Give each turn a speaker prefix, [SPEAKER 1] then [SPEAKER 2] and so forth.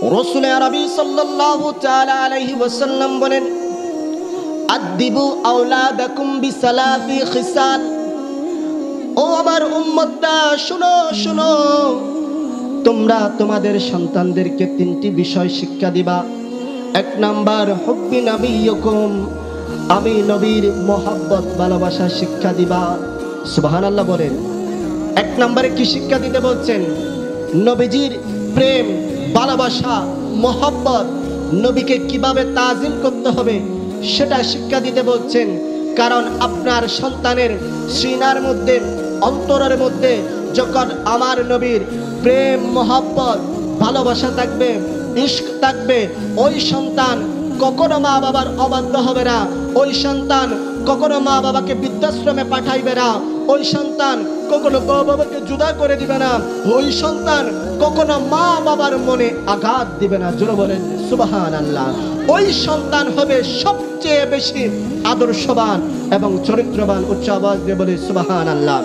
[SPEAKER 1] রাসূল আরবি সাল্লাল্লাহু তাআলা আলাইহি ওয়াসাল্লাম বলেন, আদিবু আওলাদাকুম বিসালাতি খিসাল। ও আমার উম্মতরা, শুনো শুনো, তোমরা তোমাদের সন্তানদেরকে তিনটি বিষয় শিক্ষা দিবা। এক নাম্বার, হুব্বি নবিয়্যিকুম, আমি নবীর মোহাব্বত ভালোবাসা শিক্ষা দিবা। সুবহানাল্লাহ বলেন। এক নম্বরে কি শিক্ষা দিতে বলছেন? নবীজির প্রেম, ভালোবাসা, মোহাব্বত, নবীকে কিভাবে তাজিম করতে হবে সেটা শিক্ষা দিতে বলছেন। কারণ আপনার সন্তানের সিনার মধ্যে, অন্তরের মধ্যে যখন আমার নবীর প্রেম, মোহাব্বত, ভালোবাসা থাকবে, ইশক থাকবে, ওই সন্তান কখনো মা বাবার অবাধ্য হবে না। ওই সন্তান কখনো মা বাবাকে বৃদ্ধাশ্রমে পাঠাইবে না। ওই সন্তান কখনো মা বাবাকে জুদা করে দিবে না। ওই সন্তান কখনো মা বাবার মনে আঘাত দিবে না। জোরে বলেন সুবহানাল্লাহ। ওই সন্তান হবে সবচেয়ে বেশি আদর্শবান এবং চরিত্রবান। উচ্চ আওয়াজ দিয়ে বলে সুবহানাল্লাহ।